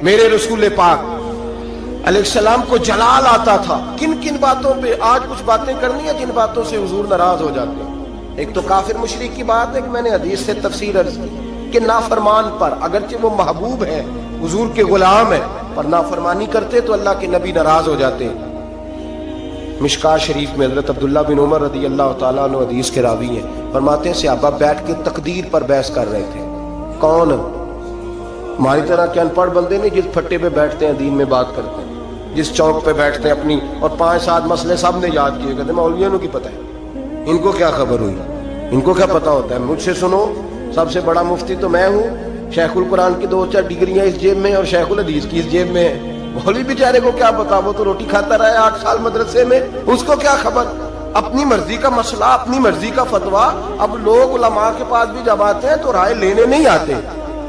میرے رسول پاک علیہ السلام کو جلال آتا تھا. کن کن باتوں پہ آج کچھ باتیں کرنی ہیں جن باتوں سے حضور ناراض ہو جاتے ہیں. ایک تو کافر مشرک کی بات ہے کہ میں نے حدیث سے تفسیر عرض کی کہ نافرمان پر اگرچہ وہ محبوب ہے حضور کے غلام ہے پر نافرمانی کرتے تو اللہ کے نبی ناراض ہو جاتے. مشکاہ شریف میں حضرت عبداللہ بن عمر رضی اللہ تعالیٰ عنہ حدیث کے راوی ہیں, فرماتے ہیں صحابہ بیٹھ کے تقدیر پر بحث کر رہے تھے. کون؟ ہماری طرح کے ان پڑھ بندے نہیں جس پھٹے پہ بیٹھتے ہیں دین میں بات کرتے ہیں, جس چوک پہ بیٹھتے ہیں اپنی اور 5-7 مسئلے سب نے یاد کیے, کہتے ہیں مولویوں کی پتہ ہے, ان کو کیا خبر ہوئی, ان کو کیا پتہ ہوتا ہے. مجھ سے سنو, سب سے بڑا مفتی تو میں ہوں, شیخ القرآن کی 2-4 ڈگریاں اس جیب میں اور شیخ الحدیث کی اس جیب میں ہے. مولوی بیچارے کو کیا پتا, وہ تو روٹی کھاتا رہا ہے 8 سال مدرسے میں, اس کو کیا خبر. اپنی مرضی کا مسئلہ, اپنی مرضی کا فتویٰ. اب لوگ علماء کے پاس بھی جب آتے ہیں تو رائے لینے نہیں آتے,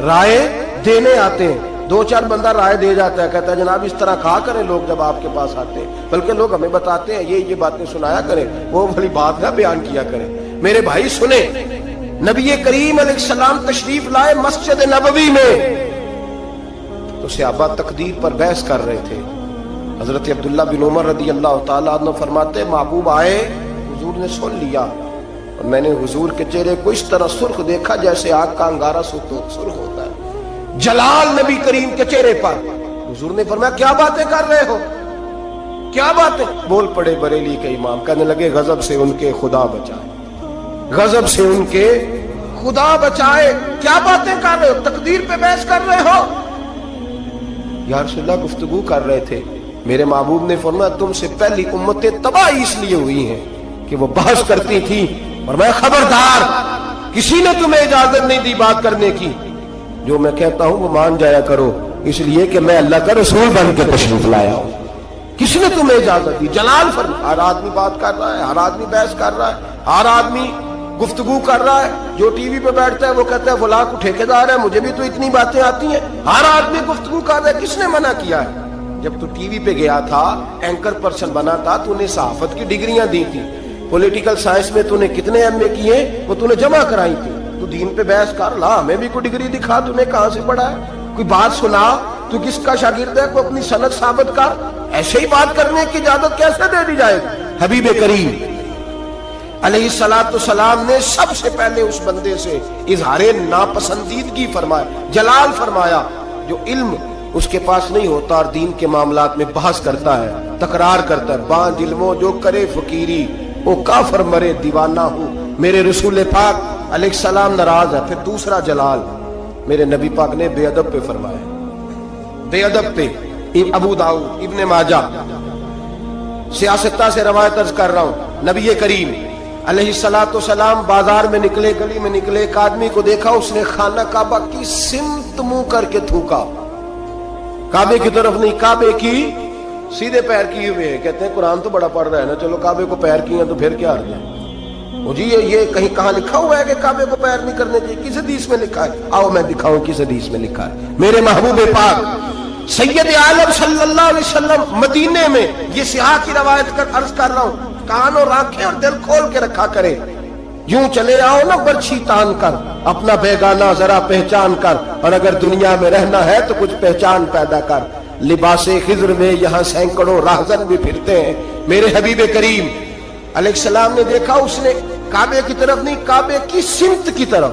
رائے دینے آتے ہیں. 2-4 بندہ رائے دے جاتا ہے, کہتا ہے جناب اس طرح کہا کریں لوگ جب آپ کے پاس آتے ہیں, بلکہ لوگ ہمیں بتاتے ہیں یہ باتیں سنایا کریں, وہ بڑی بات نہ بیان کیا کریں. میرے بھائی سنیں, نبی کریم علیہ السلام تشریف لائے مسجد نبوی میں تو صحابہ تقدیر پر بحث کر رہے تھے. حضرت عبداللہ بن عمر رضی اللہ تعالیٰ عنہ فرماتے محبوب آئے, حضور نے سن لیا اور میں نے حضور کے چہرے کو اس طرح سرخ دیکھا جیسے آگ کا انگارہ سرخ ہوتا ہے. جلال نبی کریم کے چہرے پر. حضور نے فرمایا کیا باتیں کر رہے ہو, کیا باتیں. بول پڑے بریلی کے امام, کہنے لگے غضب سے ان کے خدا بچائے, غضب سے ان کے خدا بچائے. کیا باتیں کر رہے ہو, تقدیر پہ بحث کر رہے ہو. یا رسول اللہ گفتگو کر رہے تھے. میرے محبوب نے فرمایا تم سے پہلی امتیں تباہ اس لیے ہوئی ہیں کہ وہ بحث کرتی تھی, اور میں خبردار کسی نے تمہیں اجازت نہیں دی بات کرنے کی, جو میں کہتا ہوں وہ مان جایا کرو, اس لیے کہ میں اللہ کا رسول بن کے تشریف لایا ہوں. کس نے تمہیں اجازت دی؟ جلال فرما. ہر آدمی بات کر رہا ہے, ہر آدمی بحث کر رہا ہے, ہر آدمی گفتگو کر رہا ہے. جو ٹی وی پہ بیٹھتا ہے وہ کہتا ہے فلاں کو ٹھیکیدار ہے, مجھے بھی تو اتنی باتیں آتی ہیں. ہر آدمی گفتگو کر رہا ہے. کس نے منع کیا ہے؟ جب تو ٹی وی پہ گیا تھا, اینکر پرسن بنا تھا, تو نے صحافت کی ڈگریاں دی تھی, پولیٹیکل سائنس میں تو نے کتنے ایم اے کیے وہ تو نے جمع کرائی تھی. تو دین پہ بحث کر لا, ہمیں بھی کوئی ڈگری دکھا, تو نے کہاں سے پڑھا ہے, کوئی بات سنا, تو کس کا شاگرد ہے, کوئی اپنی سند ثابت کر. ایسے ہی بات کرنے کی اجازت کیسے دے دی جائے؟ حبیب کریم علیہ السلام نے سب سے پہلے اس بندے سے اظہار ناپسندیدگی فرمایا, جلال فرمایا. جو علم اس کے پاس نہیں ہوتا اور دین کے معاملات میں بحث کرتا ہے, تکرار کرتا ہے, بانج علموں جو کرے فقیری وہ کافر مرے دیوانہ ہوں. میرے رسول پاک علیہ السلام ناراض ہے. پھر دوسرا جلال میرے نبی پاک نے بے ادب پہ فرمایا, بے ادب پہ. ابو داؤد, ابن ماجہ, سیاستہ سے روایت عرض کر رہا ہوں. نبی کریم علیہ السلام بازار میں نکلے, گلی میں نکلے, ایک آدمی کو دیکھا, اس نے خانہ کعبہ کی سمت منہ کر کے تھوکا. کعبے کی طرف نہیں, کعبے کی سیدھے پیر کیے ہوئے ہیں. کہتے ہیں قرآن تو بڑا پڑھ رہا ہے نا, چلو کعبے کو پیر کیے ہیں تو پھر کیا ہر جائے. جی یہ کہیں کہاں لکھا ہوا ہے کہ کعبے کو پیر نہیں کرنے چاہیے؟ کس حدیث میں لکھا ہے؟ آؤ میں دکھاؤں کس حدیث میں لکھا ہے. میرے محبوب پاک سید عالم صلی اللہ علیہ وسلم مدینے میں, یہ سیاح کی روایت کر عرض کر رہا ہوں, کان اور آنکھیں اور دل کھول کے رکھا کرے. یوں چلے آؤ نا برچھی تان کر, اپنا بیگانہ ذرا پہچان کر, اور اگر دنیا میں رہنا ہے تو کچھ پہچان پیدا کر. لباس خضر میں یہاں سینکڑوں راہزن بھی پھرتے ہیں. میرے حبیب کریم علیہ السلام نے دیکھا, اس نے کعبے کی طرف نہیں, کعبے کی سمت کی طرف,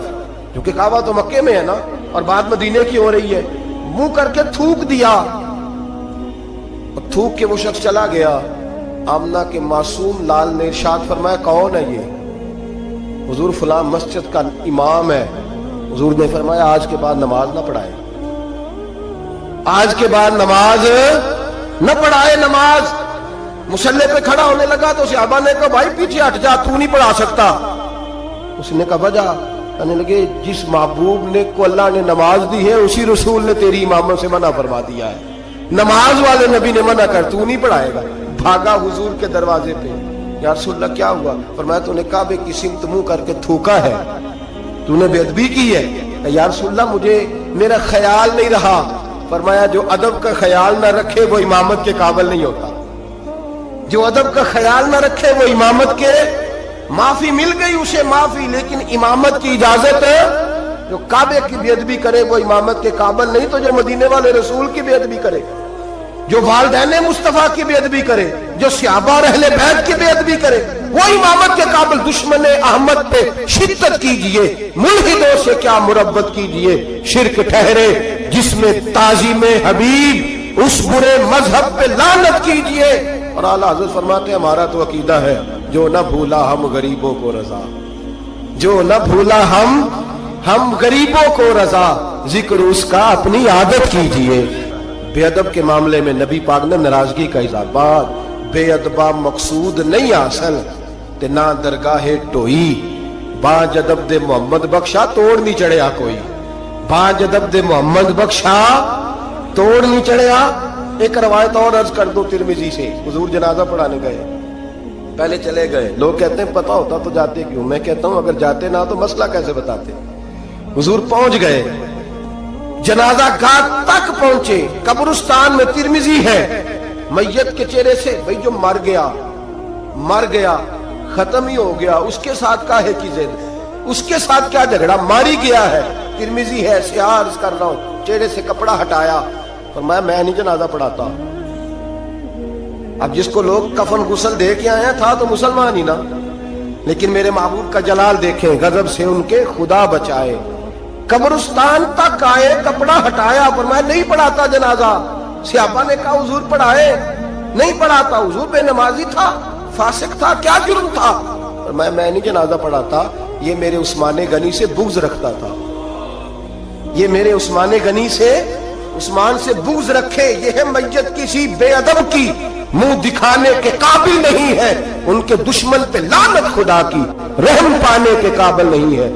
جو کہ کعبہ تو مکے میں ہے نا اور بات مدینے کی ہو رہی ہے, منہ کر کے تھوک دیا. اور تھوک کے وہ شخص چلا گیا. آمنہ کے معصوم لال نے ارشاد فرمایا کون ہے یہ؟ حضور فلاں مسجد کا امام ہے. حضور نے فرمایا آج کے بعد نماز نہ پڑھائے, آج کے بعد نماز نہ پڑھائے. نماز مصلی پہ کھڑا ہونے لگا تو صحابہ نے کہا بھائی پیچھے ہٹ جا, تو نہیں پڑھا سکتا. اس نے کہا وجہ, کہنے لگے جس محبوب نے کو اللہ نے نماز دی ہے اسی رسول نے تیری اماموں سے منع فرما دیا ہے. نماز والے نبی نے منع کر, تو نہیں پڑھائے گا. بھاگا حضور کے دروازے پہ, یا رسول اللہ کیا ہوا؟ فرمایا تو نے کعبے کی سمت منہ کر کے تھوکا ہے, تو نے بے ادبی کی ہے. یا رسول اللہ مجھے میرا خیال نہیں رہا. فرمایا جو ادب کا خیال نہ رکھے وہ امامت کے قابل نہیں ہوتا. جو ادب کا خیال نہ رکھے وہ امامت کے, معافی مل گئی اسے معافی, لیکن امامت کی اجازت جو کعبے کی بےادبی کرے وہ امامت کے قابل نہیں، تو جو مدینے والے رسول کی بےادبی کرے، جو والدین مصطفیٰ کی بےادبی کرے، جو صحابہ اور اہل بیت کی بےادبی کرے، وہ امامت کے قابل۔ دشمن احمد پہ شدت کیجئے، ملحدوں سے کیا مربت کیجئے، شرک ٹھہرے جس میں تعظیم حبیب، اس برے مذہب پہ لعنت کیجئے۔ اور اعلیٰ حضرت فرماتے ہیں ہمارا تو عقیدہ ہے، جو نہ بھولا ہم غریبوں کو رضا، جو نہ بھولا ہم غریبوں کو رضا، ذکر اس کا اپنی عادت کیجئے۔ بے ادب کے معاملے میں نبی پاک نے ناراضگی کا اظہار، بات بے ادبہ مقصود نہیں حاصل تے نہ درگاہ ٹوئی، باج ادب دے محمد بخشا توڑ نہیں چڑھیا کوئی، باج ادب دے محمد بخشا توڑ نہیں چڑھیا۔ ایک روایت اور عرض کر دو ترمذی سے، حضور جنازہ پڑھانے گئے، پہلے چلے گئے، لوگ کہتے ہیں پتہ ہوتا تو جاتے کیوں، میں کہتا ہوں اگر جاتے نہ تو مسئلہ کیسے بتاتے۔ حضور پہنچ گئے، جنازہ گاہ تک پہنچے، قبرستان میں ترمذی ہے، میت کے چہرے سے بھئی جو مر گیا ختم ہی ہو گیا، اس کے ساتھ کاہے کی ضد، اس کے ساتھ کیا جھگڑا، ماری گیا ہے، ترمذی ہے، سیاہ عرض کر رہا ہوں، چہرے سے کپڑا ہٹایا، فرمایا میں نہیں جنازہ پڑھاتا۔ اب جس کو لوگ کفن غسل دے کے آئے ہیں تھا تو مسلمان ہی نا، لیکن میرے محبوب کا جلال دیکھیں، غضب سے ان کے خدا بچائے، قبرستان تک آئے، کپڑا ہٹایا، فرمایا نہیں پڑھاتا جنازہ۔ صحابہ نے کہا حضور پڑھائے، نہیں پڑھاتا، حضور بے نمازی تھا، فاسق تھا، کیا جرم تھا؟ فرمایا میں نہیں جنازہ پڑھاتا، یہ میرے عثمان غنی سے بغض رکھتا تھا، یہ میرے عثمان سے بغض رکھے، یہ ہے میت کسی بے ادب کی، منہ دکھانے کے قابل نہیں ہے، ان کے دشمن پہ لعنت خدا کی، رحم پانے کے قابل نہیں ہے۔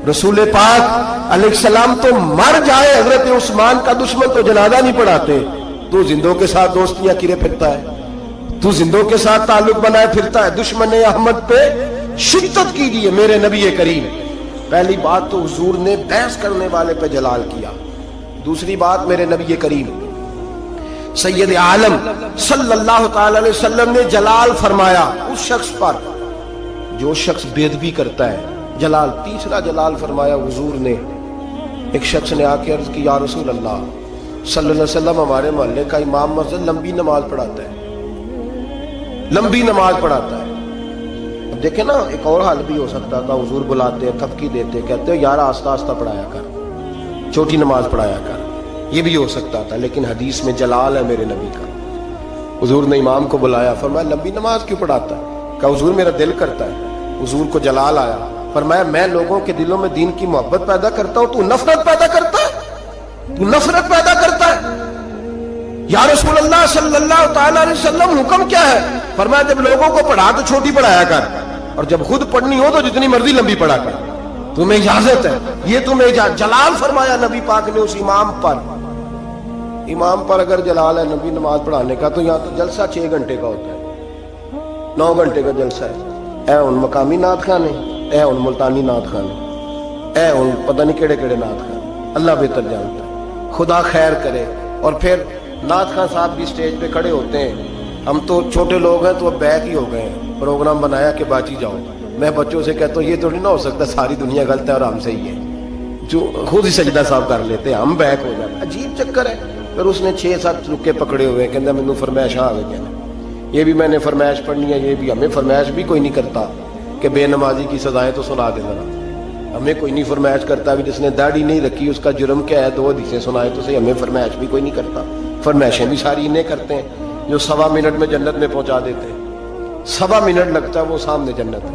رسول پاک علیہ السلام تو مر جائے، حضرت عثمان کا دشمن تو جنازہ نہیں پڑھاتے۔ تو زندوں کے ساتھ دوستیاں کرے پھرتا ہے، تو زندوں کے ساتھ تعلق بنائے پھرتا ہے، دشمن احمد پہ شدت کیجیے میرے نبی کریم۔ پہلی بات تو حضور نے بحث کرنے والے پہ جلال کیا، دوسری بات میرے نبی کریم سید عالم صلی اللہ تعالی علیہ وسلم نے جلال فرمایا اس شخص پر جو شخص بے ادبی کرتا ہے، جلال۔ تیسرا جلال فرمایا حضور نے، ایک شخص نے آ کے عرض کی یا رسول اللہ صلی اللہ علیہ وسلم، ہمارے محلے کا امام مسجد لمبی نماز پڑھاتا ہے، لمبی نماز پڑھاتا ہے۔ اب دیکھیں نا، ایک اور حال بھی ہو سکتا تھا، حضور بلاتے ہیں، تھپکی دیتے، کہتے ہیں یار آہستہ آہستہ پڑھایا کر، چھوٹی نماز پڑھایا کر، یہ بھی ہو سکتا تھا، لیکن حدیث میں جلال ہے میرے نبی کا۔ حضور نے امام کو بلایا، فرمایا لمبی نماز کیوں پڑھاتا ہے؟ کہا حضور میرا دل کرتا ہے۔ حضور کو جلال آیا، فرمایا میں لوگوں کے دلوں میں دین کی محبت پیدا کرتا ہوں، تو نفرت پیدا کرتا ہے، تو نفرت پیدا کرتا ہے۔ یا رسول اللہ صلی اللہ تعالی علیہ وسلم حکم کیا ہے؟ فرمایا جب لوگوں کو پڑھا تو چھوٹی پڑھایا کر، اور جب خود پڑھنی ہو تو جتنی مرضی لمبی پڑھا کر، تمہیں اجازت ہے، یہ تمہیں اجازت۔ جلال فرمایا نبی پاک نے اس امام پر اگر جلال ہے نبی نماز پڑھانے کا، تو یہاں تو جلسہ 6 گھنٹے کا ہوتا ہے، 9 گھنٹے کا جلسہ ہے۔ اے ان مقامی نعت خانے، اے ان ملتانی نعت خانے، اے ان پتہ نہیں کیڑے کیڑے نعت خانے، اللہ بہتر جانتا ہے، خدا خیر کرے۔ اور پھر نعت خان صاحب بھی سٹیج پہ کھڑے ہوتے ہیں، ہم تو چھوٹے لوگ ہیں تو اب بیک ہی ہو گئے ہیں، پروگرام بنایا کہ باچی جاؤ۔ میں بچوں سے کہتا ہوں یہ تو نہیں نہ ہو سکتا ساری دنیا غلط ہے اور ہم صحیح ہے، جو خود ہی سجدہ صاحب کر لیتے ہیں، ہم بیک ہو جاتے ہیں، عجیب چکر ہے۔ پھر اس نے 6-7 رکے پکڑے ہوئے، کہنا مینوں فرمائش آ گئی، یہ بھی میں نے فرمائش پڑھنی ہے، یہ بھی ہمیں فرمائش بھی کوئی نہیں کرتا کہ بے نمازی کی سزائیں تو سنا دے ذرا، ہمیں کوئی نہیں فرمائش کرتا بھی جس نے داڑھی نہیں رکھی اس کا جرم کیا ہے، 2 حدیثیں سنائے تو صحیح، ہمیں فرمائش بھی کوئی نہیں کرتا۔ فرمائشیں بھی ساری انہیں کرتے ہیں جو 1.25 منٹ میں جنت میں پہنچا دیتے ہیں، 1.25 منٹ لگتا ہے وہ سامنے جنت ہے،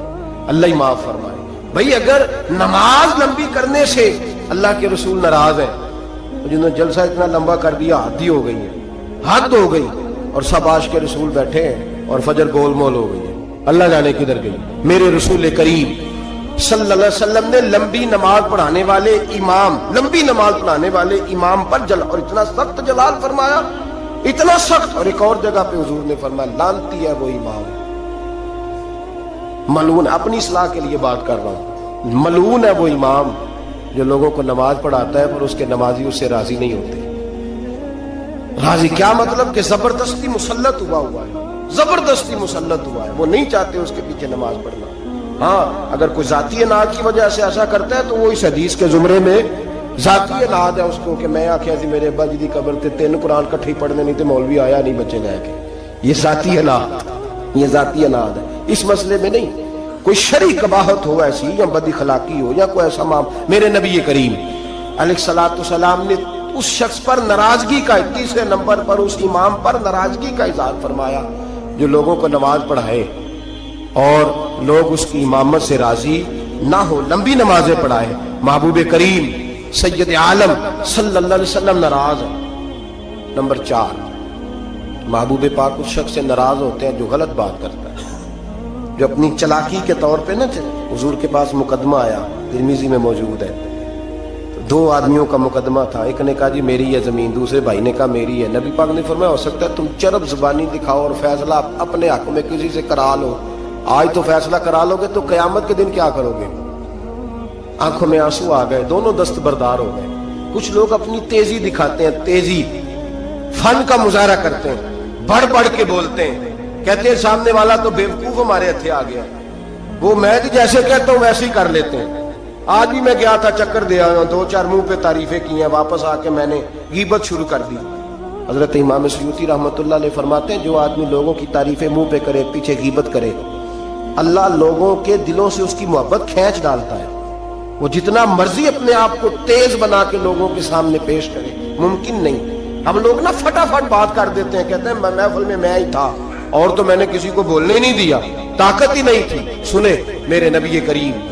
اللہ ہی معاف فرمائے۔ بھئی اگر نماز لمبی کرنے سے اللہ کے رسول ناراض ہیں، جنہوں نے جلسہ اتنا لمبا کر دیا حد ہی ہو گئی ہے، حد ہو گئی، اور سب عاشق کے رسول بیٹھے ہیں اور فجر گول مول ہو گئی ہے، اللہ جانے کدھر گئی۔ میرے رسول کریم صلی اللہ علیہ وسلم نے لمبی نماز پڑھانے والے امام پر اور اتنا سخت جلال فرمایا، اتنا سخت۔ اور ایک اور جگہ پہ حضور نے فرمایا لعنتی ہے وہ امام، ملعون، اپنی اصلاح کے لیے بات کر رہا ہوں، ملعون ہے وہ امام جو لوگوں کو نماز پڑھاتا ہے پر اس کے نمازی اس سے راضی نہیں ہوتے۔ راضی کیا مطلب کہ زبردستی مسلط ہوا ہے، زبردستی مسلط ہوا ہے، وہ نہیں چاہتے اس کے پیچھے نماز پڑھنا، ہاں اگر کوئی ذاتی اناد کی وجہ سے ایسا کرتا ہے تو وہ اس حدیث کے زمرے میں ذاتی اناد ہے اس کو، کہ میں آخیا سی میرے ابا جی دی قبر تے 3 قرآن کٹھے پڑھنے نہیں تے مولوی آیا نہیں بچے لے کے، یہ ذاتی اناد، یہ ذاتی اناد ہے۔ اس مسئلے میں نہیں، کوئی شرعی قباحت ہو ایسی یا بد اخلاقی ہو یا کوئی ایسا میرے نبی کریم علیہ الصلوۃ والسلام نے اس شخص پر ناراضگی کا، تیسرے نمبر پر اس امام پر ناراضگی کا اظہار فرمایا جو لوگوں کو نماز پڑھائے اور لوگ اس کی امامت سے راضی نہ ہو، لمبی نمازیں پڑھائے۔ محبوب کریم سید عالم صلی اللہ علیہ وسلم ناراض ہے۔ نمبر 4، محبوب پاک اس شخص سے ناراض ہوتے ہیں جو غلط بات کرتا ہے، جو اپنی چلاکی کے طور پہ نہ حضور کے پاس مقدمہ آیا، ترمذی میں موجود ہے، 2 آدمیوں کا مقدمہ تھا، ایک نے کہا جی میری ہے زمین، دوسرے بھائی نے کہا میری ہے۔ نبی پاک نے فرمایا ہو سکتا ہے تم چرب زبانی دکھاؤ اور فیصلہ اپنے حق میں کسی سے کرا لو، آج تو فیصلہ کرا لو گے تو قیامت کے دن کیا کرو گے؟ آنکھوں میں آنسو آ گئے، دونوں دستبردار ہو گئے۔ کچھ لوگ اپنی تیزی دکھاتے ہیں، تیزی فن کا مظاہرہ کرتے ہیں، بڑھ بڑھ کے بولتے ہیں، کہتے ہیں سامنے والا تو بیوقوف ہمارے ہتھے آ گیا، وہ میں جیسے کہتا ہوں ویسے ہی کر لیتے ہیں۔ آج بھی میں گیا تھا، چکر دے آیا ہوں، 2-4 منہ پہ تعریفیں کی ہیں، واپس آ کے میں نے غیبت شروع کر دی۔ حضرت امام سیوطی رحمۃ اللہ علیہ فرماتے ہیں جو آدمی لوگوں کی تعریفیں منہ پہ کرے، پیچھے غیبت کرے، اللہ لوگوں کے دلوں سے اس کی محبت کھینچ ڈالتا ہے۔ وہ جتنا مرضی اپنے آپ کو تیز بنا کے لوگوں کے سامنے پیش کرے، ممکن نہیں۔ ہم لوگ نا فٹافٹ بات کر دیتے ہیں، کہتے ہیں محفل میں ہی تھا اور تو میں نے کسی کو بولنے ہی نہیں دیا، طاقت ہی نہیں تھی۔ سنے میرے نبی کریم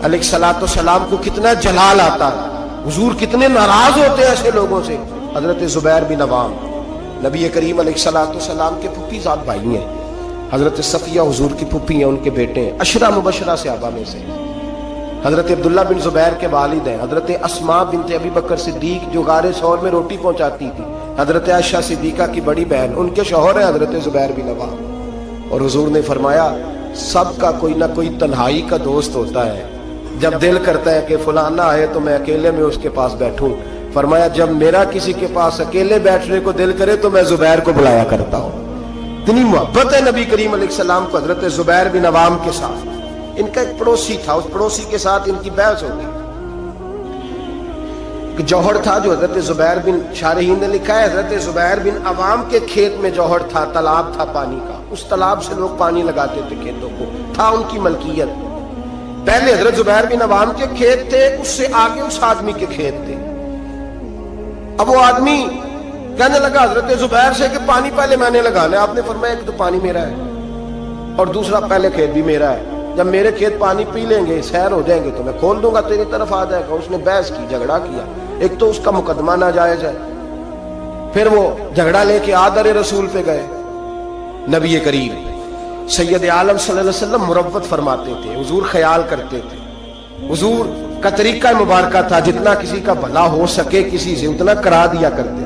علیہ الصلوۃ والسلام کو کتنا جلال آتا ہے، حضور کتنے ناراض ہوتے ہیں ایسے لوگوں سے۔ حضرت زبیر بن عوام نبی کریم علیہ الصلوۃ والسلام کے پھوپھی زاد بھائی ہیں، حضرت صفیہ حضور کی پھوپھی ہیں، ان کے بیٹے ہیں، عشرہ مبشرہ صحابہ میں سے۔ حضرت عبداللہ بن زبیر کے والد ہیں، حضرت اسماء بنت ابی بکر صدیق جو غار ثور میں روٹی پہنچاتی تھی، حضرت عائشہ صدیقہ کی بڑی بہن، ان کے شوہر ہیں حضرت زبیر بن عوام۔ اور حضور نے فرمایا سب کا کوئی نہ کوئی تنہائی کا دوست ہوتا ہے، جب دل کرتا ہے کہ فلانا آئے تو میں اکیلے میں اس کے پاس بیٹھوں، فرمایا جب میرا کسی کے پاس اکیلے بیٹھنے کو دل کرے تو میں زبیر کو بلایا کرتا ہوں۔ اتنی محبت ہے نبی کریم علیہ السلام کو حضرت زبیر بن عوام کے ساتھ۔ ان کا ایک پڑوسی تھا، اس پڑوسی کے ساتھ ان کی بحث ہو گئی۔ جوہر تھا جو حضرت زبیر بن، شارحین نے لکھا ہے حضرت زبیر بن عوام کے کھیت میں جوہر تھا، تالاب تھا پانی کا، اس تالاب سے لوگ پانی لگاتے تھے کھیتوں کو، تھا ان کی ملکیت۔ پہلے حضرت زبیر بن عوام کے کھیت تھے، اس سے آگے اس آدمی کے کھیت تھے۔ اب وہ آدمی کہنے لگا حضرت زبیر سے کہ پانی پہلے میں نے لگانا ہے۔ آپ نے فرمایا کہ تو پانی میرا ہے اور دوسرا پہلے کھیت بھی میرا ہے، جب میرے کھیت پانی پی لیں گے، سیر ہو جائیں گے تو میں کھول دوں گا، تیری طرف آ جائے گا۔ اس نے بحث کی، جھگڑا کیا، ایک تو اس کا مقدمہ ناجائز ہے، پھر وہ جھگڑا لے کے آدر رسول پہ گئے۔ نبی کریم سید عالم صلی اللہ علیہ وسلم مروت فرماتے تھے، حضور خیال کرتے تھے، حضور کا طریقہ مبارکہ تھا جتنا کسی کا بھلا ہو سکے کسی سے اتنا کرا دیا کرتے تھے،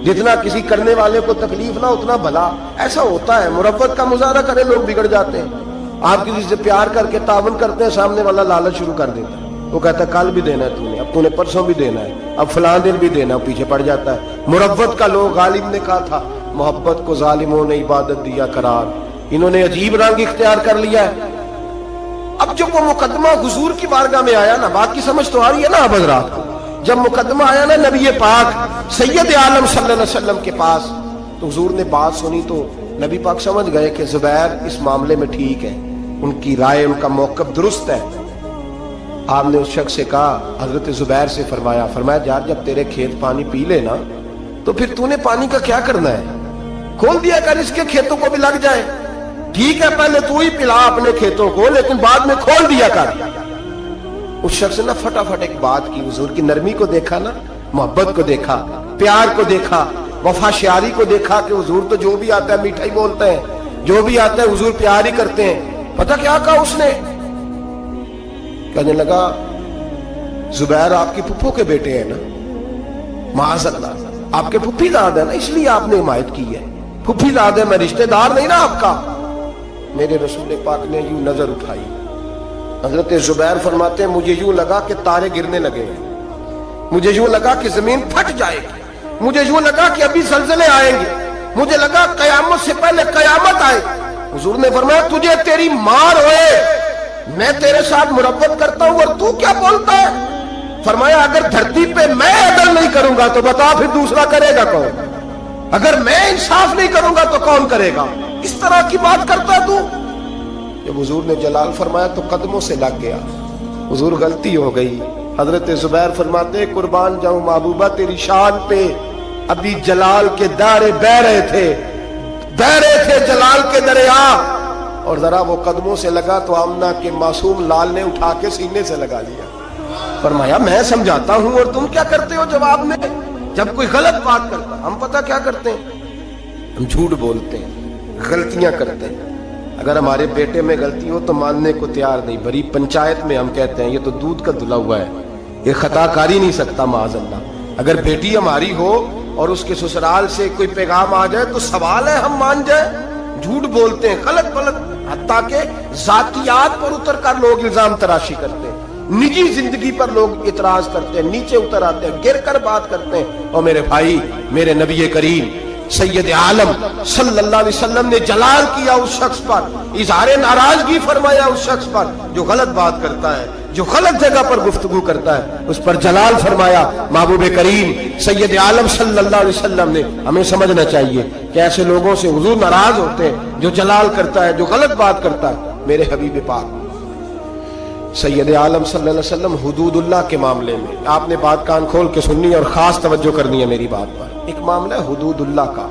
جتنا کسی کرنے والے کو تکلیف نہ اتنا بھلا۔ ایسا ہوتا ہے، مروت کا مظاہرہ کرے لوگ بگڑ جاتے ہیں۔ آپ کسی سے پیار کر کے تعاون کرتے ہیں، سامنے والا لالچ شروع کر دیتا ہے، وہ کہتا ہے کل بھی دینا ہے تو نے، اب تو نے پرسوں بھی دینا ہے، اب فلاں دن بھی دینا ہے، پیچھے پڑ جاتا ہے۔ مروت کا لوگ، غالب نے کہا تھا محبت کو ظالموں نے عبادت دیا قرار، انہوں نے عجیب رنگ اختیار کر لیا ہے۔ اب جب وہ مقدمہ حضور کی بارگاہ میں آیا نا، بات کی سمجھ تو آ رہی ہے نا اب حضرات کو، جب مقدمہ آیا نا نبی پاک سید عالم صلی اللہ علیہ وسلم کے پاس، تو حضور نے بات سنی تو نبی پاک سمجھ گئے کہ زبیر اس معاملے میں ٹھیک ہے، ان کی رائے، ان کا موقف درست ہے۔ آپ نے اس شخص سے کہا، حضرت زبیر سے فرمایا یار جب تیرے کھیت پانی پی لے نا تو پھر تو نے پانی کا کیا کرنا ہے، کھول دیا کر، اس کے کھیتوں کو بھی لگ جائے، ٹھیک ہے پہلے تو ہی پلا اپنے کھیتوں کو لیکن بعد میں کھول دیا کر۔ اس شخص نے فٹافٹ ایک بات کی، حضور کی نرمی کو دیکھا نا، محبت کو دیکھا، پیار کو دیکھا، وفا شیاری کو دیکھا کہ حضور تو جو بھی آتا ہے میٹھا ہی بولتے ہیں، جو بھی آتا ہے حضور پیار ہی کرتے ہیں۔ پتہ کیا کہا اس نے؟ کہنے لگا زبیر آپ کی پھپھو کے بیٹے ہیں نا، معاذ اللہ آپ کے پھپھی داد ہے نا، اس لیے آپ نے حمایت کی ہے، پھپھی داد ہے، میں رشتہ دار نہیں نا آپ کا۔ میرے رسول پاک نے یوں نظر اٹھائی، حضرت زبیر فرماتے ہیں مجھے یوں لگا کہ تارے گرنے لگے ہیں، مجھے یوں لگا کہ زمین پھٹ جائے گی، مجھے یوں لگا کہ ابھی زلزلے آئیں گے، مجھے لگا قیامت سے پہلے قیامت آئے۔ حضور نے فرمایا تجھے تیری مار ہوئے، میں تیرے ساتھ مربت کرتا ہوں اور تو کیا بولتا ہے؟ فرمایا اگر دھرتی پہ میں عدل نہیں کروں گا تو بتا پھر دوسرا کرے گا کون؟ اگر میں انصاف نہیں کروں گا تو کون کرے گا؟ اس طرح کی بات کرتا تو؟ جب حضور نے جلال فرمایا تو قدموں سے لگ گیا، حضور غلطی ہو گئی۔ حضرت زبیر فرماتے قربان جاؤں محبوبہ تیری شان پہ، ابھی جلال کے دارے بہ رہے تھے جلال کے دریا، اور ذرا وہ قدموں سے لگا تو آمنہ کے معصوم لال نے اٹھا کے سینے سے لگا لیا۔ فرمایا میں سمجھاتا ہوں اور تم کیا کرتے ہو جواب میں؟ جب کوئی غلط بات کرتا ہم پتہ کیا کرتے ہیں؟ ہم جھوٹ بولتے ہیں، غلطیاں کرتے ہیں۔ اگر ہمارے بیٹے میں غلطی ہو تو ماننے کو تیار نہیں، بڑی پنچایت میں ہم کہتے ہیں یہ تو دودھ کا دھلا ہوا ہے، یہ خطا کاری نہیں سکتا معاذ اللہ۔ اگر بیٹی ہماری ہو اور اس کے سسرال سے کوئی پیغام آ جائے تو سوال ہے ہم مان جائیں؟ جھوٹ بولتے ہیں، غلط حتیٰ کہ ذاتیات پر اتر کر لوگ الزام تراشی کرتے ہیں، نجی زندگی پر لوگ اعتراض کرتے ہیں، نیچے اتر آتے ہیں، گر کر بات کرتے ہیں۔ اور میرے بھائی، میرے نبی کریم سید عالم صلی اللہ علیہ وسلم نے جلال کیا اس شخص پر، اظہار ناراضگی فرمایا اس شخص پر جو غلط بات کرتا ہے، جو غلط جگہ پر گفتگو کرتا ہے، اس پر جلال فرمایا۔ محبوب کریم سید عالم صلی اللہ علیہ وسلم نے ہمیں سمجھنا چاہیے کہ ایسے لوگوں سے حضور ناراض ہوتے ہیں جو جلال کرتا ہے، جو غلط بات کرتا ہے۔ میرے حبیب پاک سید عالم صلی اللہ علیہ وسلم حدود اللہ کے معاملے میں آپ نے بات کان کھول کے سننی اور خاص توجہ کرنی ہے میری بات پر۔ ایک معاملہ ہے حدود اللہ کا۔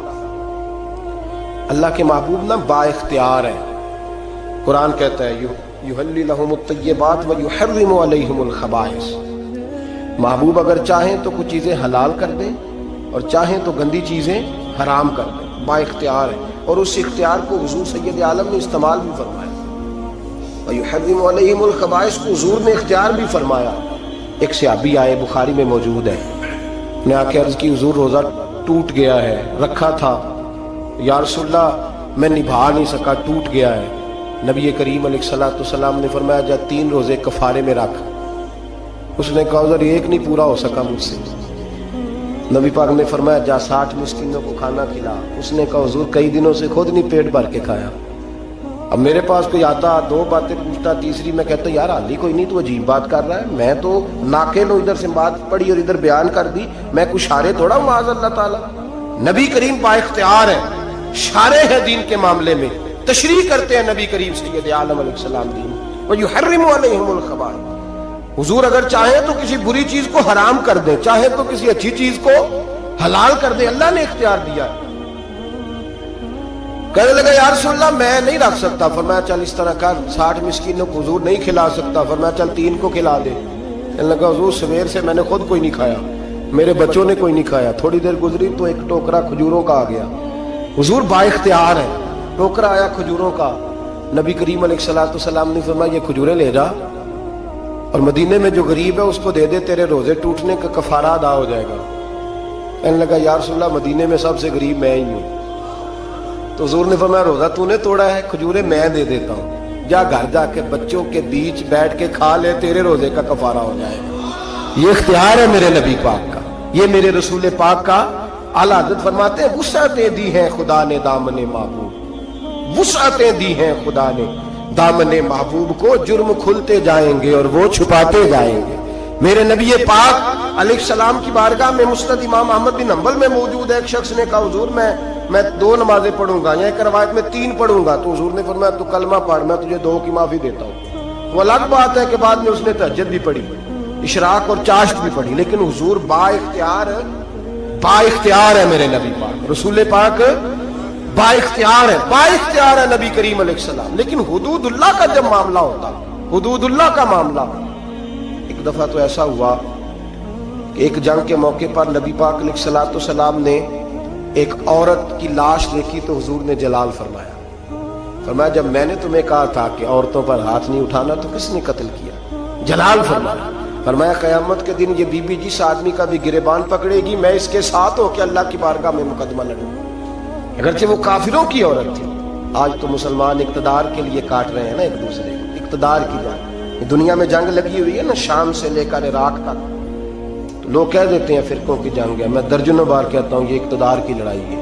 اللہ کے محبوب نا با اختیار ہے۔ قرآن کہتا ہے یحل لہم الطیبات ویحرم علیہم الخبائث۔ محبوب اگر چاہیں تو کچھ چیزیں حلال کر دیں اور چاہیں تو گندی چیزیں حرام کر دیں، با اختیار ہے۔ اور اس اختیار کو حضور سید عالم نے استعمال بھی فرمایا، وَيُحَرِّمُ عَلَيْهِمُ الْخَبَائِثَ کو حضور نے اختیار بھی فرمایا۔ ایک صحابی آئے، بخاری میں موجود ہے، نے آ کے عرض کی حضور روزہ ٹوٹ گیا ہے، رکھا تھا، یا رسول اللہ میں نبھا نہیں سکا، ٹوٹ گیا ہے۔ نبی کریم علیہ الصلوۃ والسلام نے فرمایا جا 3 روزے کفارے میں رکھ۔ اس نے کہا حضور ایک نہیں پورا ہو سکا مجھ سے۔ نبی پاک نے فرمایا جا 60 مسکینوں کو کھانا کھلا۔ اس نے کہا حضور کئی دنوں سے خود نہیں پیٹ بھر کے کھایا۔ اب میرے پاس کوئی آتا، 2 باتیں پوچھتا، تیسری میں کہتا یار حالی کوئی نہیں، تو عجیب بات کر رہا ہے، میں تو ناقل ہوں، ادھر سے بات پڑھی اور ادھر بیان کر دی، میں کوئی شارع تھوڑا ہوں معاذ اللہ تعالیٰ۔ نبی کریم با اختیار ہے، شارع ہے دین کے معاملے میں، تشریح کرتے ہیں نبی کریم سید عالم علیہ السلام دین۔ وَيُحَرِّمُ عَلَيْهِمُ الْخَبَائِثَ، حضور اگر چاہیں تو کسی بری چیز کو حرام کر دیں، چاہیں تو کسی اچھی چیز کو حلال کر دیں، اللہ نے اختیار دیا ہے۔ کہنے لگا یا رسول اللہ میں نہیں رکھ سکتا۔ فرمایا چل اس طرح کر، 60 مسکینوں کو حضور نہیں کھلا سکتا، فرمایا چل 3 کو کھلا دے۔ کہنے لگا حضور سویر سے میں نے خود کوئی نہیں کھایا، میرے بچوں نے کوئی نہیں کھایا، تھوڑی دیر گزری تو ایک ٹوکرا کھجوروں کا آ گیا۔ حضور با اختیار ہے، ٹوکرا آیا کھجوروں کا۔ نبی کریم علیہ الصلوۃ والسلام نے فرمایا یہ کھجوریں لے جا اور مدینے میں جو غریب ہے اس کو دے دے، تیرے روزے ٹوٹنے کا کفارہ ادا ہو جائے گا۔ کہنے لگا یا رسول اللہ مدینے میں سب سے غریب میں ہی ہوں۔ تو حضور نے فرمایا روزہ تو نے توڑا ہے، کھجوریں میں دے دیتا ہوں، جا گھر جا کے بچوں کے بیچ بیٹھ کے کھا لے، تیرے روزے کا کفارہ ہو جائے گا۔ یہ اختیار ہے میرے نبی پاک کا، یہ میرے رسول پاک کا۔ اعلیٰ حضرت فرماتے ہیں وسعتیں دی ہیں خدا نے دامن محبوب، وسعتیں دی ہیں خدا نے دامن محبوب کو، جرم کھلتے جائیں گے اور وہ چھپاتے جائیں گے۔ میرے نبی پاک علیہ السلام کی بارگاہ میں مسند امام احمد بن حنبل میں موجود ہے، ایک شخص نے کہا حضور میں 2 نمازیں پڑھوں گا، یا ایک روایت میں 3 پڑھوں گا۔ تو حضور نے فرمایا تو کلمہ پڑھ، میں تجھے 2 کی معافی دیتا ہوں۔ وہ الگ بات ہے کہ بعد میں اس نے تہجد بھی پڑھی، اشراق اور چاشت بھی پڑھی، لیکن حضور با اختیار ہے میرے نبی پاک، رسول پاک با اختیار ہے نبی کریم علیہ السلام۔ لیکن حدود اللہ کا جب معاملہ ہوتا، حدود اللہ کا معاملہ، ایک دفعہ تو ایسا ہوا کہ ایک جنگ کے موقع پر نبی پاک علیہ الصلوۃ والسلام نے ایک عورت کی لاش دیکھی تو حضور نے جلال فرمایا جب میں نے تمہیں کہا تھا کہ عورتوں پر ہاتھ نہیں اٹھانا تو کس نے قتل کیا؟ جلال فرمایا قیامت کے دن یہ بی بی جس آدمی کا بھی گریبان پکڑے گی میں اس کے ساتھ ہو کے اللہ کی بارگاہ میں مقدمہ لڑوں، اگرچہ وہ کافروں کی عورت تھی۔ آج تو مسلمان اقتدار کے لیے کاٹ رہے ہیں نا ایک دوسرے کو، اقتدار کی جنگ، دنیا میں جنگ لگی ہوئی ہے نا، شام سے لے کر عراق تک، تو لوگ کہہ دیتے ہیں فرقوں کی جنگ ہے، میں درجنوں بار کہتا ہوں یہ اقتدار کی لڑائی ہے۔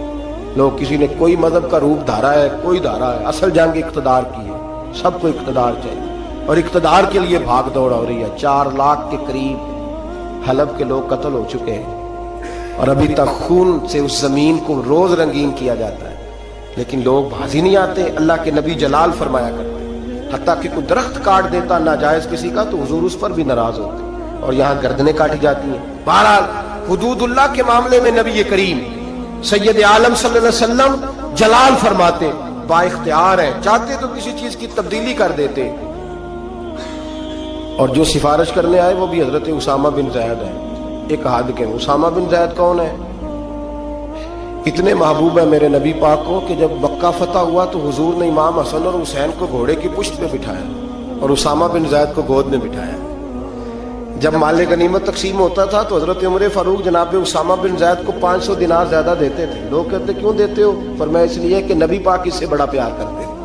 لوگ کسی نے کوئی مذہب کا روپ دھارا ہے، کوئی دھارا ہے، اصل جنگ اقتدار کی ہے، سب کو اقتدار چاہیے۔ اور اقتدار کے لیے بھاگ دوڑ ہو رہی ہے. 4 لاکھ کے قریب حلب کے لوگ قتل ہو چکے ہیں اور ابھی تک خون سے اس زمین کو روز رنگین کیا جاتا ہے, لیکن لوگ بازی نہیں آتے. اللہ کے نبی جلال فرمایا کرتے حتیٰ کہ کوئی درخت کاٹ دیتا ناجائز کسی کا تو حضور اس پر بھی ناراض ہوتے, اور یہاں گردنیں کاٹی جاتی ہیں. بہرحال حدود اللہ کے معاملے میں نبی کریم سید عالم صلی اللہ علیہ وسلم جلال فرماتے, با اختیار ہیں, چاہتے تو کسی چیز کی تبدیلی کر دیتے. اور جو سفارش کرنے آئے وہ بھی حضرت اسامہ بن زید ہیں. ایک حد کے اسامہ بن زید کون ہے؟ اتنے محبوب ہے میرے نبی پاک کو کہ جب مکہ فتح ہوا تو حضور نے امام حسن اور حسین کو گھوڑے کی پشت پہ بٹھایا اور اسامہ بن زید کو گود میں بٹھایا. جب مال غنیمت تقسیم ہوتا تھا تو حضرت عمر فاروق جناب اسامہ بن زید کو 500 دینار زیادہ دیتے تھے. لوگ کہتے کیوں دیتے ہو؟ فرمایا اس لیے کہ نبی پاک اس سے بڑا پیار کرتے ہیں.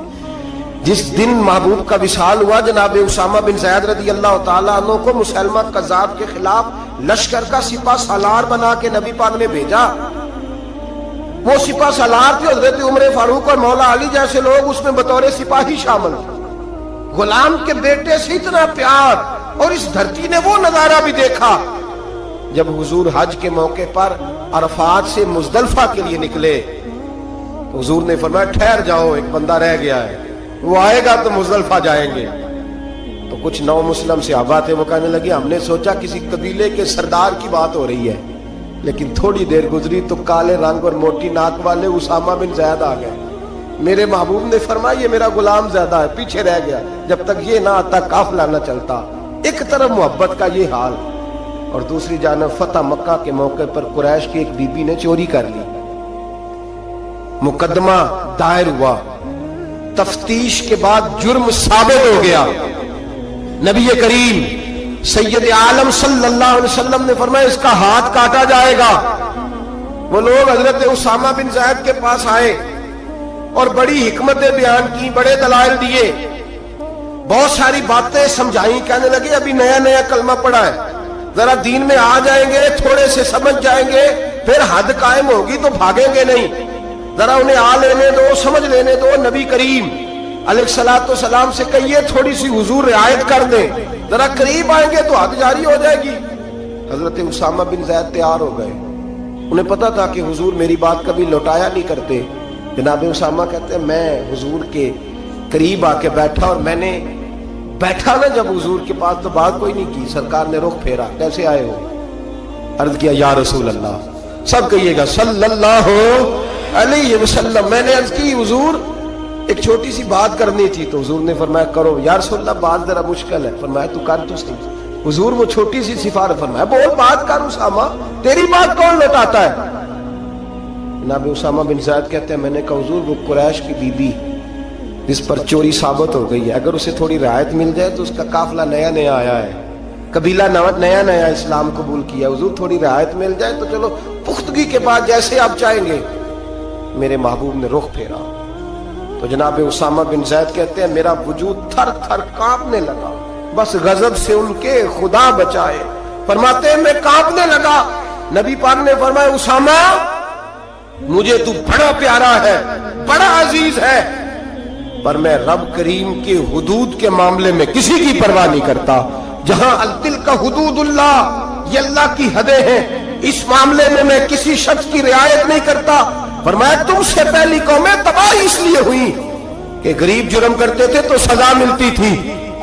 جس دن محبوب کا وصال ہوا جناب اسامہ بن زید رضی اللہ تعالیٰ عنہ کو مسلمہ کذاب کے خلاف لشکر کا سپہ سالار بنا کے نبی پاک نے بھیجا. وہ سپہ سالار تھے حضرت عمر فاروق اور مولا علی جیسے لوگ اس میں بطور سپاہی شامل تھے. غلام کے بیٹے سے اتنا پیار, اور اس دھرتی نے وہ نظارہ بھی دیکھا جب حضور حج کے موقع پر عرفات سے مزدلفہ کے لیے نکلے. حضور نے فرمایا ٹھہر جاؤ, ایک بندہ رہ گیا ہے, وہ آئے گا تو مزدلفہ جائیں گے. تو کچھ نو مسلم صحابہ تھے, وہ کہنے لگے ہم نے سوچا کسی قبیلے کے سردار کی بات ہو رہی ہے, لیکن تھوڑی دیر گزری تو کالے رنگ اور موٹی ناک والے اسامہ بن زید آ گئے. میرے محبوب نے فرمایا یہ میرا غلام زیادہ ہے, پیچھے رہ گیا. جب تک یہ نہ آتا قافلہ نہ چلتا. ایک طرف محبت کا یہ حال, اور دوسری جانب فتح مکہ کے موقع پر قریش کی ایک بی بی نے چوری کر لی. مقدمہ دائر ہوا, تفتیش کے بعد جرم ثابت ہو گیا. نبی کریم سید عالم صلی اللہ علیہ وسلم نے فرمایا اس کا ہاتھ کاٹا جائے گا. وہ لوگ حضرت اسامہ بن زید کے پاس آئے اور بڑی حکمتیں بیان کی, بڑے دلائل دیے, بہت ساری باتیں سمجھائیں. کہنے لگے ابھی نیا نیا کلمہ پڑھا ہے, ذرا دین میں آ جائیں گے, تھوڑے سے سمجھ جائیں گے, پھر حد قائم ہوگی تو بھاگیں گے نہیں. ذرا انہیں آ لینے دو, سمجھ لینے دو. نبی کریم علیہ الصلوۃ والسلام سے کہیے تھوڑی سی حضور رعایت کر دیں, ذرا قریب آئیں گے تو حد جاری ہو جائے گی. حضرت اسامہ بن زید تیار ہو گئے. انہیں پتا تھا کہ حضور میری بات کبھی لوٹایا نہیں کرتے. جناب اسامہ کہتے ہیں میں حضور کے قریب آ کے بیٹھا, اور میں نے بیٹھا نا جب حضور کے پاس تو بات کوئی نہیں کی. سرکار نے رخ پھیرا, کیسے آئے ہو؟ عرض کیا یا رسول اللہ. سب کہیے گا صلی اللہ علیہ وسلم. میں نے عرض کی حضور ایک چھوٹی سی بات کرنی تھی. تو حضور نے فرمایا کرو. یا رسول اللہ بات ذرا مشکل ہے. فرمایا تو کر تو صحیح. حضور وہ چھوٹی سی سفارش, فرمایا بول بات کر اسامہ, تیری بات کون لوٹاتا ہے؟ جناب اسامہ بن زید کہتے ہیں میں نے کہا حضور وہ قریش کی بی بی جس پر چوری ثابت ہو گئی ہے, اگر اسے تھوڑی رعایت مل جائے تو اس کا قافلہ نیا نیا آیا ہے, قبیلہ نیا نیا اسلام قبول کیا, حضور تھوڑی رعایت مل جائے تو چلو پختگی کے بعد جیسے آپ چاہیں گے. میرے محبوب نے رخ پھیرا تو جناب اسامہ بن زید کہتے ہیں میرا وجود تھر تھر کانپنے لگا, بس غضب سے ان کے خدا بچائے. فرماتے ہیں میں کانپنے لگا. نبی پاک نے فرمایا اسامہ مجھے تو بڑا پیارا ہے, بڑا عزیز ہے, پر میں رب کریم کے حدود کے معاملے میں کسی کی پرواہ نہیں کرتا. جہاں دل کا حدود اللہ, یہ اللہ کی حدیں ہیں, اس معاملے میں کسی شخص کی رعایت نہیں کرتا. فرمایا تم سے پہلی قومیں تباہ اس لیے ہوئی کہ غریب جرم کرتے تھے تو سزا ملتی تھی,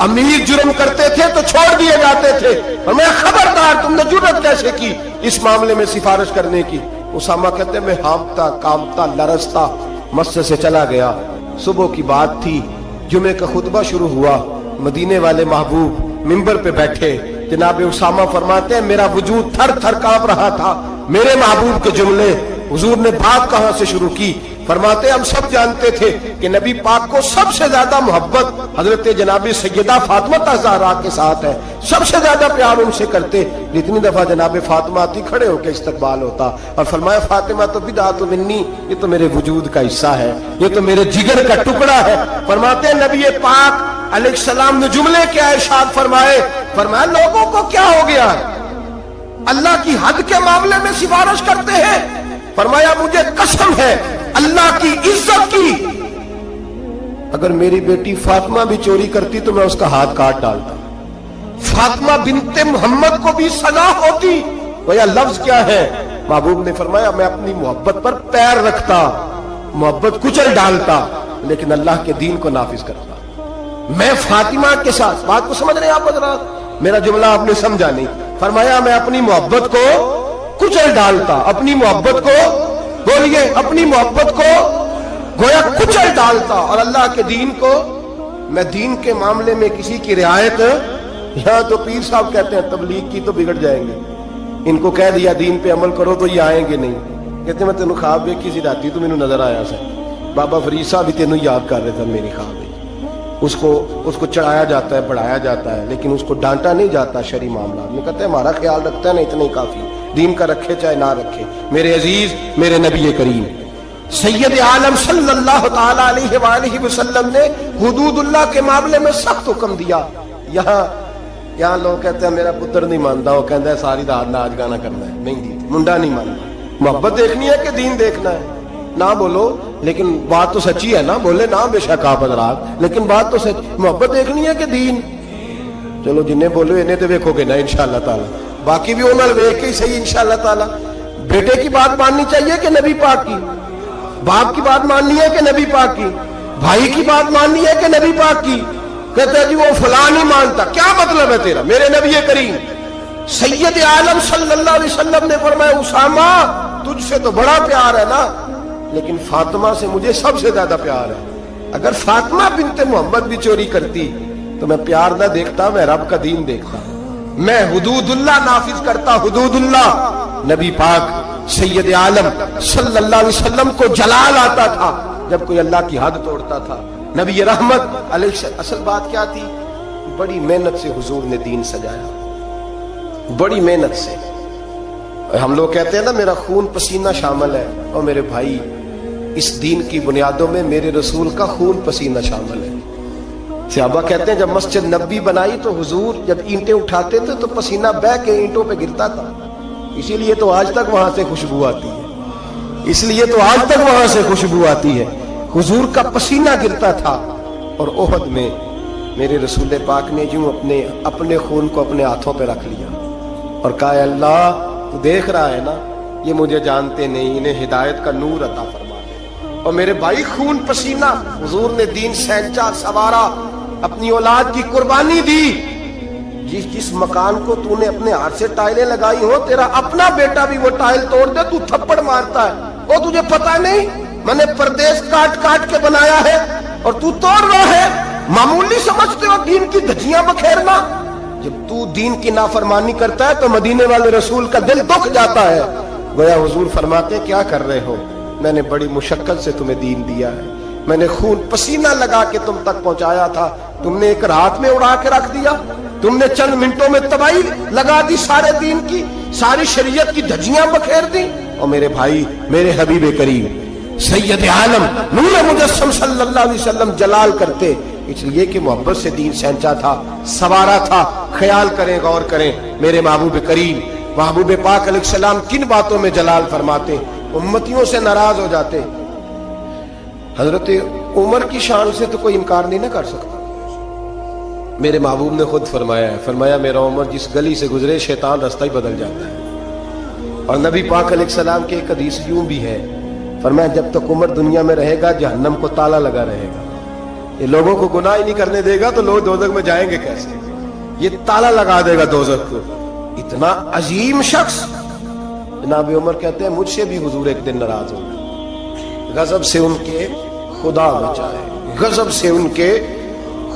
امیر جرم کرتے تھے تو چھوڑ دیے جاتے تھے. فرمایا خبردار تم نے جرأت کیسے کی اس معاملے میں سفارش کرنے کی؟ اسامہ کہتے ہیں میں ہانپتا کامتا لرزتا مسجد سے چلا گیا. صبح کی بات تھی, جمعے کا خطبہ شروع ہوا, مدینے والے محبوب منبر پہ بیٹھے. جناب اسامہ فرماتے ہیں میرا وجود تھر تھر کانپ رہا تھا. میرے محبوب کے جملے, حضور نے بات کہاں سے شروع کی؟ فرماتے ہیں ہم سب جانتے تھے کہ نبی پاک کو سب سے زیادہ محبت حضرت جناب سیدہ فاطمہ زہرا کے ساتھ ہے, سب سے زیادہ پیار ان سے کرتے. اتنی دفعہ جناب فاطمہ آتی, کھڑے ہو کے استقبال ہوتا, اور فرمایا فاطمہ تو بدعت منی, یہ تو میرے وجود کا حصہ ہے, یہ تو میرے جگر کا ٹکڑا ہے. فرماتے ہیں نبی پاک علیہ السلام نے جملے کیا ارشاد فرمائے؟ فرمایا لوگوں کو کیا ہو گیا ہے, اللہ کی حد کے معاملے میں سفارش کرتے ہیں. فرمایا مجھے قسم ہے اللہ کی عزت کی اگر میری بیٹی فاطمہ بھی چوری کرتی تو میں اس کا ہاتھ کاٹ ڈالتا. فاطمہ بنت محمد کو بھی سزا ہوتی. وہ لفظ کیا ہے؟ محبوب نے فرمایا میں اپنی محبت پر پیر رکھتا، محبت کچل ڈالتا، لیکن اللہ کے دین کو نافذ کرتا. میں فاطمہ کے ساتھ، بات کو سمجھ رہے ہیں آپ حضرات؟ میرا جملہ آپ نے سمجھا نہیں. فرمایا میں اپنی محبت کو کچل ڈالتا، اپنی محبت کو، بولیے، اپنی محبت کو گویا کچل ڈالتا، اور اللہ کے دین کو، میں دین کے معاملے میں کسی کی رعایت، یہاں تو پیر صاحب کہتے ہیں تبلیغ کی تو بگڑ جائیں گے، ان کو کہہ دیا دین پہ عمل کرو تو یہ آئیں گے نہیں. کہتے میں تینوں خواب دیکھی سی راتی تو مینوں نظر آیا سا، بابا فرید صاحب بھی تینوں یاد کر رہے تھے میری خواب میں. اس کو چڑھایا جاتا ہے، بڑھایا جاتا ہے، لیکن اس کو ڈانٹا نہیں جاتا شرعی معاملات میں. کہتے ہیں ہمارا خیال رکھتا ہے نا، اتنا ہی کافی، دین کا رکھے چاہے نہ رکھے. میرے عزیز، میرے نبی کریم سید عالم صلی اللہ تعالی علیہ وآلہ وسلم نے حدود اللہ کے معاملے میں سخت حکم دیا. یہاں لوگ کہتے ہیں میرا پتر نہیں مانتا، وہ کہتا ہے ساری رات ناچ گانا کرنا ہے، نہیں دیتے، منڈا نہیں مانتا. محبت دیکھنی ہے کہ دین دیکھنا ہے؟ نہ بولو، لیکن بات تو سچی ہے نا، بولے نہ بے شک آپ حضرات، لیکن بات تو سچ. محبت دیکھنی ہے کہ دین؟ چلو جنہیں بولو انہیں تو دیکھو گے نا انشاءاللہ تعالی، باقی بھی انہیں دیکھ کے ہی صحیح انشاءاللہ تعالی. بیٹے کی بات ماننی چاہیے کہ نبی پاک کی؟ باپ کی بات ماننی ہے کہ نبی پاک کی؟ بھائی کی بات ماننی ہے کہ نبی پاک کی؟ کہتے جی وہ فلاں نہیں مانتا. کیا مطلب ہے تیرا؟ میرے نبی کریم سید عالم صلی اللہ علیہ وسلم نے فرمایا اسامہ تجھ سے تو بڑا پیار ہے نا، لیکن فاطمہ سے مجھے سب سے زیادہ پیار ہے. اگر فاطمہ بنت محمد بھی چوری کرتی تو میں پیار نہ دیکھتا، میں رب کا دین دیکھتا، میں حدود اللہ نافذ کرتا. حدود اللہ. نبی پاک سید عالم صلی اللہ علیہ وسلم کو جلال آتا تھا جب کوئی اللہ کی حد توڑتا تھا. نبی رحمت علیہ السلام. اصل بات کیا تھی؟ بڑی محنت سے حضور نے دین سجایا، بڑی محنت سے. ہم لوگ کہتے ہیں نا میرا خون پسینہ شامل ہے، اور میرے بھائی اس دین کی بنیادوں میں میرے رسول کا خون پسینہ شامل ہے. صحابہ کہتے ہیں جب مسجد نبی بنائی تو حضور جب اینٹیں اٹھاتے تھے تو پسینہ بہہ کے اینٹوں پہ گرتا تھا. اسی لیے تو آج تک وہاں سے خوشبو آتی ہے، اس لیے تو آج تک وہاں سے خوشبو آتی ہے. حضور کا پسینہ گرتا تھا. اور احد میں میرے رسول پاک نے یوں اپنے خون کو اپنے ہاتھوں پہ رکھ لیا اور کہا اللہ تو دیکھ رہا ہے نا، یہ مجھے جانتے نہیں، انہیں ہدایت کا نور عطا فرما دے. اور میرے بھائی خون پسینہ حضور نے دین سینچا، سوارا، اپنی اولاد کی قربانی دی. جس مکان کو تو نے اپنے ہاتھ سے ٹائلیں لگائی ہو، تیرا اپنا بیٹا بھی وہ ٹائل توڑ دے تو تھپڑ مارتا ہے. وہ تجھے پتا نہیں میں نے پردیس کاٹ کاٹ کے بنایا ہے اور تو توڑ رہا ہے. معمولی سمجھتے ہو دین کی دھجیاں بکھیرنا؟ جب تو دین کی نافرمانی کرتا ہے تو مدینے والے رسول کا دل دکھ جاتا ہے. گویا حضور فرماتے کیا کر رہے ہو؟ میں نے بڑی مشقت سے تمہیں دین دیا ہے، میں نے خون پسینہ لگا کے تم تک پہنچایا تھا، تم نے ایک رات میں اڑا کے رکھ دیا، تم نے چند منٹوں میں تباہی لگا دی سارے دین کی، ساری شریعت کی دھجیاں بکھیر دی. اور میرے بھائی، میرے حبیب کریم سید عالم نور مجسم صلی اللہ علیہ وسلم جلال کرتے اس لیے کہ محبت سے دین سینچا تھا، سوارا تھا. خیال کریں، غور کریں، میرے محبوب کریم محبوب پاک علیہ السلام کن باتوں میں جلال فرماتے، امتیوں سے ناراض ہو جاتے. حضرت عمر کی شان سے تو کوئی انکار نہیں نہ کر سکتا. میرے محبوب نے خود فرمایا ہے، فرمایا میرا عمر جس گلی سے گزرے شیطان رستہ ہی بدل جاتا ہے. اور نبی پاک علیہ السلام کی ایک حدیث یوں بھی ہے، فرمایا جب تک عمر دنیا میں رہے گا جہنم کو تالا لگا رہے گا. یہ لوگوں کو گناہ ہی نہیں کرنے دے گا تو لوگ دوزخ میں جائیں گے کیسے؟ یہ تالا لگا دے گا دوزخ کو. اتنا عظیم شخص جناب عمر کہتے ہیں مجھ سے بھی حضور ایک دن ناراض ہو گئے، غضب سے ان کے خدا بچائے، غضب سے ان کے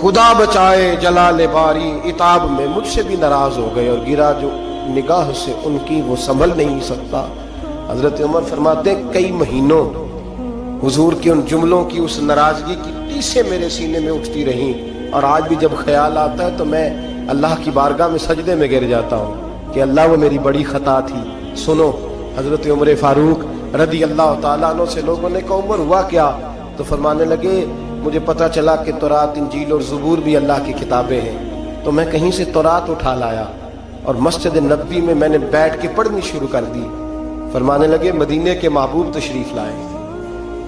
خدا بچائے، جلال باری عتاب میں مجھ سے بھی ناراض ہو گئے، اور گرا جو نگاہ سے ان کی وہ سنبھل نہیں سکتا. حضرت عمر فرماتے ہیں کئی مہینوں حضور کے ان جملوں کی، اس ناراضگی کی ٹیسیں میرے سینے میں اٹھتی رہیں، اور آج بھی جب خیال آتا ہے تو میں اللہ کی بارگاہ میں سجدے میں گر جاتا ہوں کہ اللہ وہ میری بڑی خطا تھی. سنو حضرت عمر فاروق رضی اللہ تعالیٰ عنہ سے لوگوں نے کہا عمر ہوا کیا؟ تو فرمانے لگے مجھے پتا چلا کہ تورات، انجیل اور زبور بھی اللہ کی کتابیں ہیں، تو میں کہیں سے تورات اٹھا لایا اور مسجد نبوی میں نے بیٹھ کے پڑھنی شروع کر دی. فرمانے لگے مدینے کے محبوب تشریف لائے،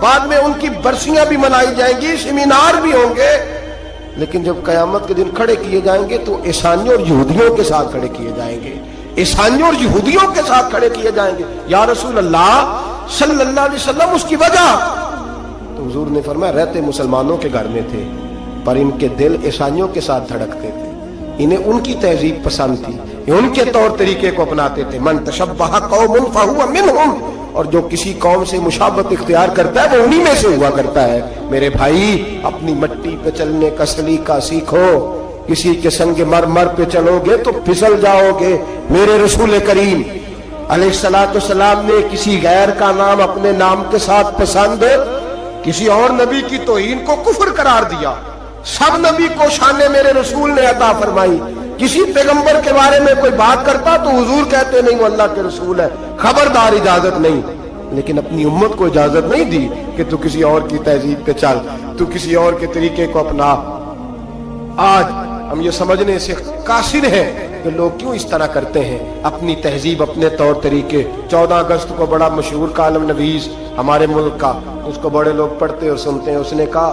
بعد میں ان کی برسیاں بھی منائی جائیں گی, سیمینار بھی ہوں گے, لیکن جب قیامت کے دن کھڑے کیے جائیں گے تو عیسائیوں اور یہودیوں کے ساتھ کھڑے کیے جائیں گے, عیسائیوں اور یہودیوں کے ساتھ کھڑے کیے جائیں گے. یا رسول اللہ صلی اللہ علیہ وسلم, اس کی وجہ؟ تو حضور نے فرمایا رہتے مسلمانوں کے گھر میں تھے, پر ان کے دل عیسائیوں کے ساتھ دھڑکتے تھے, انہیں ان کی تہذیب پسند تھی, ان کے طور طریقے کو اپناتے تھے. من تشبہ قوم فہو منہم, اور جو کسی قوم سے مشابہت اختیار کرتا ہے وہ انہی میں سے ہوا کرتا ہے. میرے بھائی اپنی مٹی پہ چلنے کا سلیقہ سیکھو, کسی کے سنگ مرمر پہ چلو گے تو پھسل جاؤ گے. میرے رسول کریم علیہ الصلوۃ والسلام نے کسی غیر کا نام اپنے نام کے ساتھ پسند, کسی اور نبی کی توہین کو کفر قرار دیا. سب نبی کو شان میرے رسول نے عطا فرمائی. کسی پیغمبر کے بارے میں کوئی بات کرتا تو حضور کہتے نہیں وہ اللہ کے رسول ہے, خبردار اجازت نہیں. لیکن اپنی امت کو اجازت نہیں دی کہ تو کسی اور کی تہذیب پہ چل, تو کسی اور کے طریقے کو اپنا. آج ہم یہ سمجھنے سے قاصر ہیں کہ لوگ کیوں اس طرح کرتے ہیں, اپنی تہذیب اپنے طور طریقے. 14 اگست کو بڑا مشہور کالم نویس ہمارے ملک کا, اس کو بڑے لوگ پڑھتے اور سنتے ہیں. اس نے کہا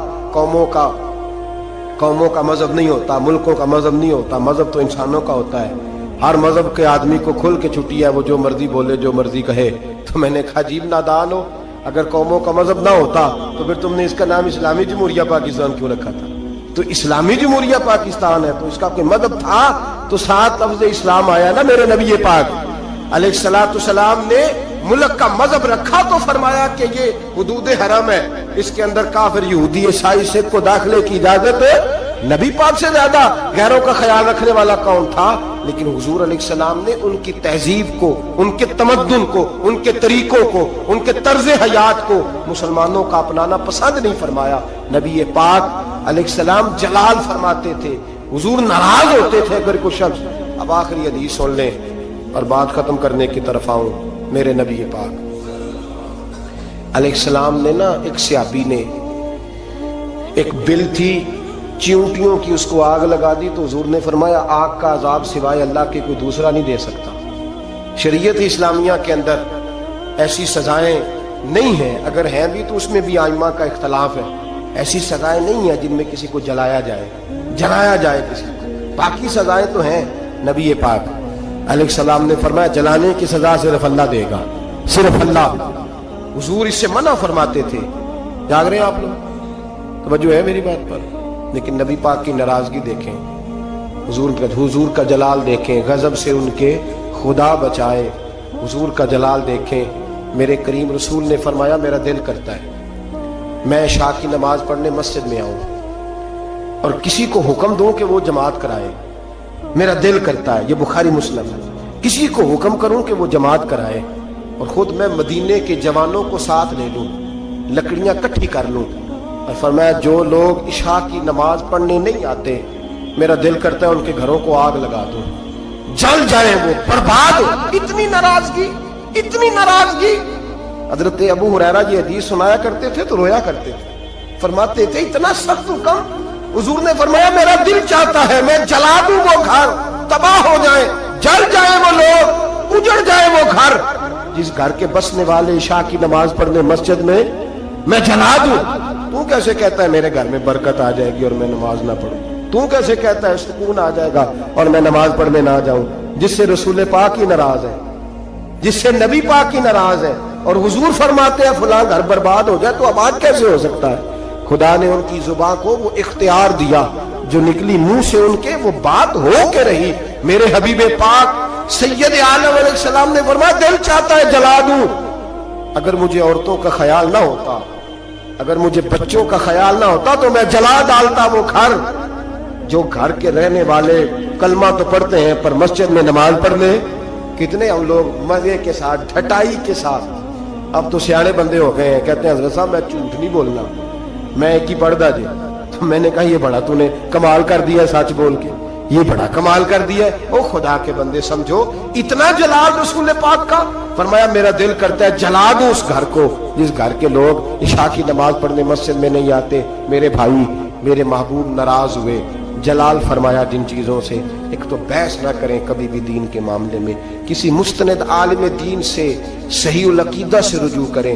قوموں کا مذہب نہیں ہوتا, ملکوں کا مذہب نہیں ہوتا, مذہب تو انسانوں کا ہوتا ہے. ہر مذہب کے آدمی کو کھل کے چھٹی ہے, وہ جو مرضی بولے جو مرضی کہے. تو میں نے کہا عجیب نادان ہو, اگر قوموں کا مذہب نہ ہوتا تو پھر تم نے اس کا نام اسلامی جمہوریہ پاکستان کیوں رکھا تھا؟ تو اسلامی جمہوریہ پاکستان ہے تو اس کا کوئی مذہب تھا تو 7 لفظ اسلام آیا نا. میرے نبی پاک علیہ الصلوۃ والسلام نے ملک کا مذہب رکھا تو فرمایا کہ یہ حدود حرم ہے, اس کے اندر کافر یہودی عیسائی سکھ کو داخلے کی اجازت ہے. نبی پاک سے زیادہ غیروں کا خیال رکھنے والا کون تھا؟ لیکن حضور علیہ السلام نے ان کی تہذیب کو, ان کے تمدن کو, ان کے طریقوں کو, ان کے طرز حیات کو مسلمانوں کا اپنانا پسند نہیں فرمایا. نبی پاک علیہ السلام جلال فرماتے تھے, حضور ناراض ہوتے تھے اگر کوئی شخص. اب آخری حدیث سن لیں اور بات ختم کرنے کی طرف آؤں. میرے نبی پاک علیہ السلام نے نا, ایک صحابی نے ایک بل تھی چیونٹیوں کی, اس کو آگ لگا دی تو حضور نے فرمایا آگ کا عذاب سوائے اللہ کے کوئی دوسرا نہیں دے سکتا. شریعت اسلامیہ کے اندر ایسی سزائیں نہیں ہیں, اگر ہیں بھی تو اس میں بھی ائمہ کا اختلاف ہے. ایسی سزائیں نہیں ہیں جن میں کسی کو جلایا جائے کسی کو. باقی سزائیں تو ہیں. نبی پاک علیہ السلام نے فرمایا جلانے کی سزا صرف اللہ دے گا, صرف اللہ. حضور اس سے منع فرماتے تھے. جاگ رہے ہیں آپ لوگ؟ توجہ ہے میری بات پر؟ لیکن نبی پاک کی ناراضگی دیکھیں, حضور کا جلال دیکھیں, غضب سے ان کے خدا بچائے. حضور کا جلال دیکھیں. میرے کریم رسول نے فرمایا میرا دل کرتا ہے میں عشاء کی نماز پڑھنے مسجد میں آؤں اور کسی کو حکم دوں کہ وہ جماعت کرائے. میرا دل کرتا ہے, یہ بخاری مسلم ہے, کسی کو حکم کروں کہ وہ جماعت کرائے اور خود میں مدینے کے جوانوں کو ساتھ لے لوں, لکڑیاں کٹھی کر لوں. اور فرمایا جو لوگ عشاء کی نماز پڑھنے نہیں آتے میرا دل کرتا ہے ان کے گھروں کو آگ لگا دوں, جل جائیں وہ, برباد ہو. اتنی ناراضگی. حضرت ابو ہریرہ یہ حدیث سنایا کرتے تھے تو رویا کرتے تھے, فرماتے تھے اتنا سخت حکم. حضور نے فرمایا میرا دل چاہتا ہے میں جلا دوں وہ گھر, تباہ ہو جائیں, جل جائیں وہ لوگ, اجڑ جائیں وہ گھر جس گھر کے بسنے والے عشاء کی نماز پڑھنے مسجد میں میں جلا دوں. تو کیسے کہتا ہے میرے گھر میں برکت آ جائے گی اور میں نماز نہ پڑھوں؟ تو کیسے کہتا ہے سکون آ جائے گا اور میں نماز پڑھنے نہ جاؤں؟ جس سے رسول پاک ہی ناراض ہے, جس سے نبی پاک ہی ناراض ہے, اور حضور فرماتے ہیں فلاں گھر برباد ہو جائے تو اب آج کیسے ہو سکتا ہے؟ خدا نے ان کی زبان کو وہ اختیار دیا, جو نکلی منہ سے ان کے وہ بات ہو کے رہی. میرے حبیب پاک سید عالم علیہ السلام نے فرمایا دل چاہتا ہے جلا دوں. اگر مجھے عورتوں کا خیال نہ ہوتا, اگر مجھے بچوں کا خیال نہ ہوتا تو میں جلا ڈالتا وہ گھر. جو گھر کے رہنے والے کلمہ تو پڑھتے ہیں پر مسجد میں نماز پڑھنے کتنے ہم لوگ مزے کے ساتھ, ڈھٹائی کے ساتھ. اب تو سیانے بندے ہو گئے ہیں, کہتے ہیں حضرت صاحب میں جھوٹ نہیں بولنا, میں ایک ہی پڑھتا جی. تو میں نے کہا یہ بڑا تو نے کمال کر دیا سچ بول کے, یہ بڑا کمال کر دیا. او خدا کے بندے سمجھو اتنا جلال رسول پاک کا. فرمایا میرا دل کرتا ہے جلا دوں اس گھر کو جس گھر کے لوگ عشاء کی نماز پڑھنے مسجد میں نہیں آتے. میرے بھائی میرے محبوب ناراض ہوئے. جلال فرمایا جن چیزوں سے, ایک تو بحث نہ کریں کبھی بھی دین کے معاملے میں, کسی مستند عالم دین سے صحیح العقیدہ سے رجوع کریں,